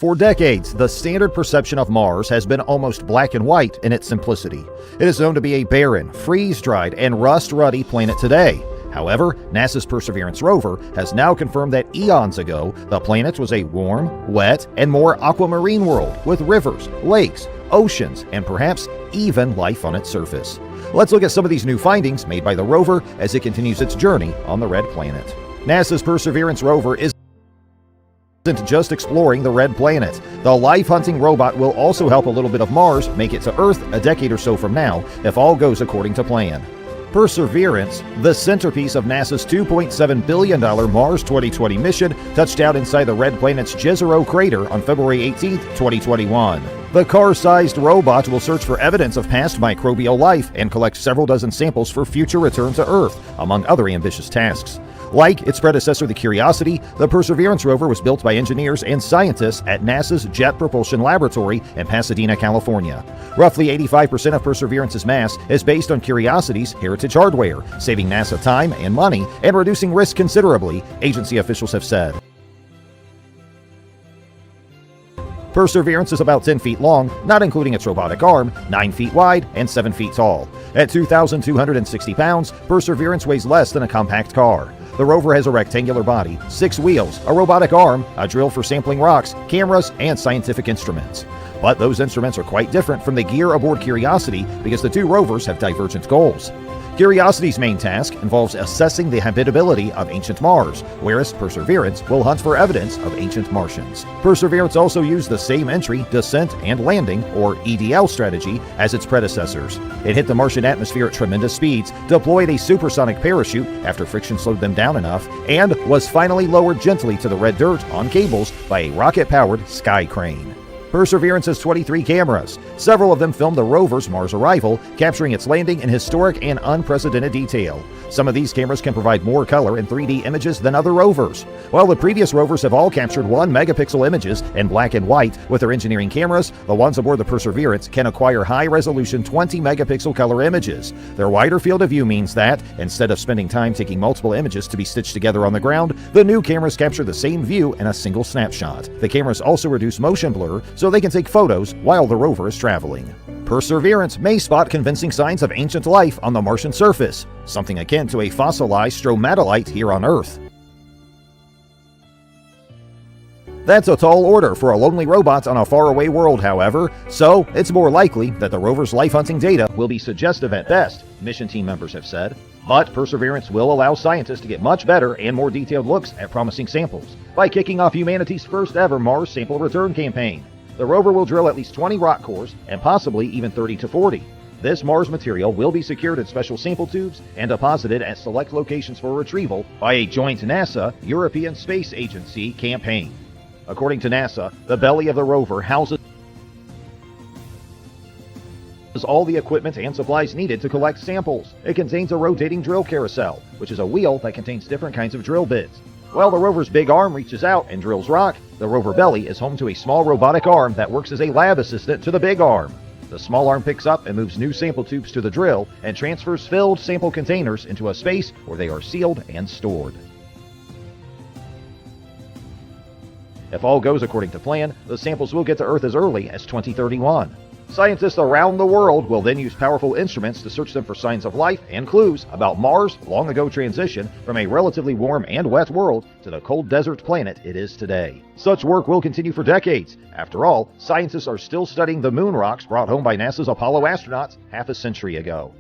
For decades, the standard perception of Mars has been almost black and white in its simplicity. It is known to be a barren, freeze-dried, and rust-ruddy planet today. However, NASA's Perseverance rover has now confirmed that eons ago, the planet was a warm, wet, and more aquamarine world with rivers, lakes, oceans, and perhaps even life on its surface. Let's look at some of these new findings made by the rover as it continues its journey on the Red Planet. NASA's Perseverance rover isn't just exploring the Red Planet. The life-hunting robot will also help a little bit of Mars make it to Earth a decade or so from now, if all goes according to plan. Perseverance, the centerpiece of NASA's $2.7 billion Mars 2020 mission, touched down inside the Red Planet's Jezero crater on February 18, 2021. The car-sized robot will search for evidence of past microbial life and collect several dozen samples for future return to Earth, among other ambitious tasks. Like its predecessor, the Curiosity, the Perseverance rover was built by engineers and scientists at NASA's Jet Propulsion Laboratory in Pasadena, California. Roughly 85% of Perseverance's mass is based on Curiosity's heritage hardware, saving NASA time and money and reducing risk considerably, agency officials have said. Perseverance is about 10 feet long, not including its robotic arm, 9 feet wide, and 7 feet tall. At 2,260 pounds, Perseverance weighs less than a compact car. The rover has a rectangular body, 6 wheels, a robotic arm, a drill for sampling rocks, cameras, and scientific instruments. But those instruments are quite different from the gear aboard Curiosity because the two rovers have divergent goals. Curiosity's main task involves assessing the habitability of ancient Mars, whereas Perseverance will hunt for evidence of ancient Martians. Perseverance also used the same entry, descent, and landing, or EDL strategy, as its predecessors. It hit the Martian atmosphere at tremendous speeds, deployed a supersonic parachute after friction slowed them down enough, and was finally lowered gently to the red dirt on cables by a rocket-powered sky crane. Perseverance has 23 cameras. Several of them filmed the rover's Mars arrival, capturing its landing in historic and unprecedented detail. Some of these cameras can provide more color and 3D images than other rovers. While the previous rovers have all captured 1 megapixel images in black and white with their engineering cameras, the ones aboard the Perseverance can acquire high-resolution 20 megapixel color images. Their wider field of view means that, instead of spending time taking multiple images to be stitched together on the ground, the new cameras capture the same view in a single snapshot. The cameras also reduce motion blur, so they can take photos while the rover is traveling. Perseverance may spot convincing signs of ancient life on the Martian surface, something akin to a fossilized stromatolite here on Earth. That's a tall order for a lonely robot on a faraway world, however, so it's more likely that the rover's life-hunting data will be suggestive at best, mission team members have said. But Perseverance will allow scientists to get much better and more detailed looks at promising samples by kicking off humanity's first ever Mars sample return campaign. The rover will drill at least 20 rock cores and possibly even 30 to 40. This Mars material will be secured in special sample tubes and deposited at select locations for retrieval by a joint NASA-European Space Agency campaign. According to NASA, the belly of the rover houses all the equipment and supplies needed to collect samples. It contains a rotating drill carousel, which is a wheel that contains different kinds of drill bits. While the rover's big arm reaches out and drills rock, the rover belly is home to a small robotic arm that works as a lab assistant to the big arm. The small arm picks up and moves new sample tubes to the drill and transfers filled sample containers into a space where they are sealed and stored. If all goes according to plan, the samples will get to Earth as early as 2031. Scientists around the world will then use powerful instruments to search them for signs of life and clues about Mars' long-ago transition from a relatively warm and wet world to the cold desert planet it is today. Such work will continue for decades. After all, scientists are still studying the moon rocks brought home by NASA's Apollo astronauts half a century ago.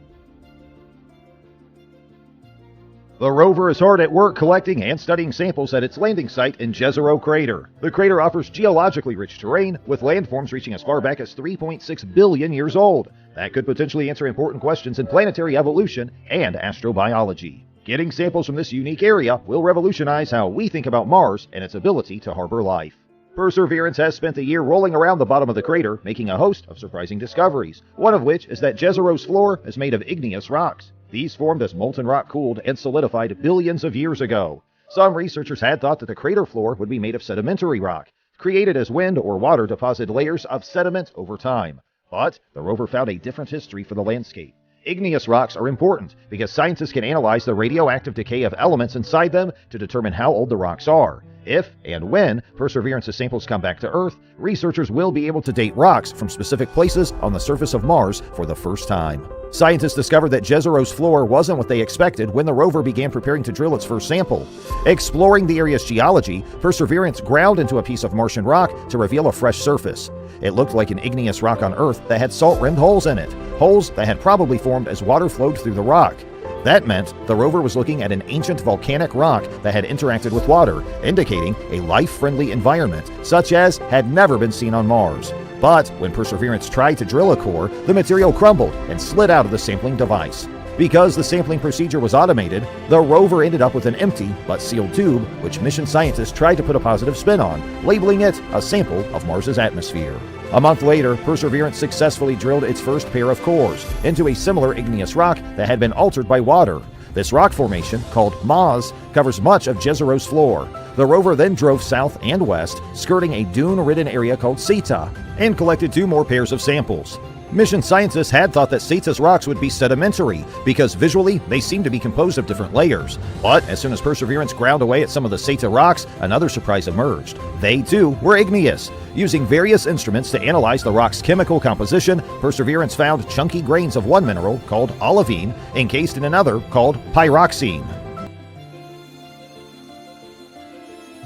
The rover is hard at work collecting and studying samples at its landing site in Jezero Crater. The crater offers geologically rich terrain, with landforms reaching as far back as 3.6 billion years old. That could potentially answer important questions in planetary evolution and astrobiology. Getting samples from this unique area will revolutionize how we think about Mars and its ability to harbor life. Perseverance has spent a year rolling around the bottom of the crater, making a host of surprising discoveries, one of which is that Jezero's floor is made of igneous rocks. These formed as molten rock cooled and solidified billions of years ago. Some researchers had thought that the crater floor would be made of sedimentary rock, created as wind or water deposited layers of sediment over time. But the rover found a different history for the landscape. Igneous rocks are important because scientists can analyze the radioactive decay of elements inside them to determine how old the rocks are. If and when Perseverance's samples come back to Earth, researchers will be able to date rocks from specific places on the surface of Mars for the first time. Scientists discovered that Jezero's floor wasn't what they expected when the rover began preparing to drill its first sample. Exploring the area's geology, Perseverance ground into a piece of Martian rock to reveal a fresh surface. It looked like an igneous rock on Earth that had salt-rimmed holes in it, holes that had probably formed as water flowed through the rock. That meant the rover was looking at an ancient volcanic rock that had interacted with water, indicating a life-friendly environment such as had never been seen on Mars. But when Perseverance tried to drill a core, the material crumbled and slid out of the sampling device. Because the sampling procedure was automated, the rover ended up with an empty but sealed tube, which mission scientists tried to put a positive spin on, labeling it a sample of Mars's atmosphere. A month later, Perseverance successfully drilled its first pair of cores into a similar igneous rock that had been altered by water. This rock formation, called Mars, covers much of Jezero's floor. The rover then drove south and west, skirting a dune-ridden area called Seta, and collected 2 more pairs of samples. Mission scientists had thought that Seta's rocks would be sedimentary because visually they seemed to be composed of different layers. But as soon as Perseverance ground away at some of the Seta rocks, another surprise emerged. They too were igneous. Using various instruments to analyze the rock's chemical composition, Perseverance found chunky grains of one mineral called olivine encased in another called pyroxene.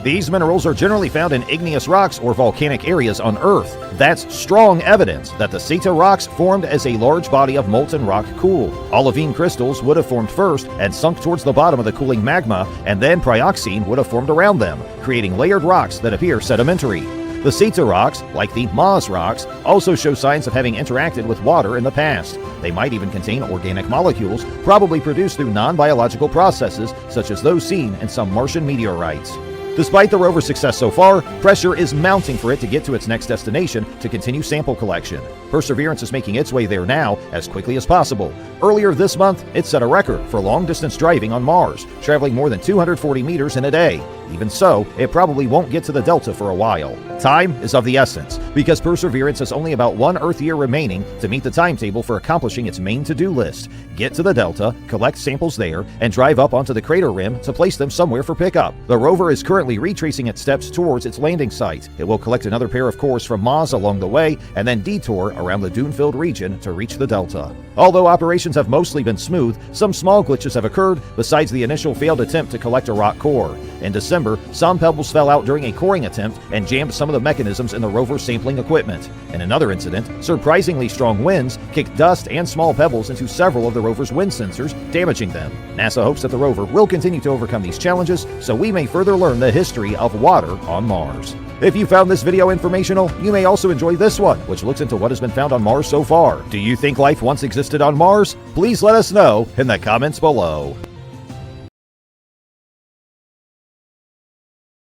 These minerals are generally found in igneous rocks or volcanic areas on Earth. That's strong evidence that the Seta rocks formed as a large body of molten rock cooled. Olivine crystals would have formed first and sunk towards the bottom of the cooling magma, and then pyroxene would have formed around them, creating layered rocks that appear sedimentary. The Seta rocks, like the Mars rocks, also show signs of having interacted with water in the past. They might even contain organic molecules, probably produced through non-biological processes such as those seen in some Martian meteorites. Despite the rover's success so far, pressure is mounting for it to get to its next destination to continue sample collection. Perseverance is making its way there now as quickly as possible. Earlier this month, it set a record for long-distance driving on Mars, traveling more than 240 meters in a day. Even so, it probably won't get to the Delta for a while. Time is of the essence, because Perseverance has only about 1 Earth year remaining to meet the timetable for accomplishing its main to-do list. Get to the Delta, collect samples there, and drive up onto the crater rim to place them somewhere for pickup. The rover is currently retracing its steps towards its landing site. It will collect another pair of cores from Mars along the way, and then detour around the dune-filled region to reach the Delta. Although operations have mostly been smooth, some small glitches have occurred besides the initial failed attempt to collect a rock core. In December, some pebbles fell out during a coring attempt and jammed some of the mechanisms in the rover sampling equipment. In another incident, surprisingly strong winds kicked dust and small pebbles into several of the rover's wind sensors, damaging them. NASA hopes that the rover will continue to overcome these challenges so we may further learn the history of water on Mars. If you found this video informational, you may also enjoy this one, which looks into what has been found on Mars so far. Do you think life once existed on Mars? Please let us know in the comments below.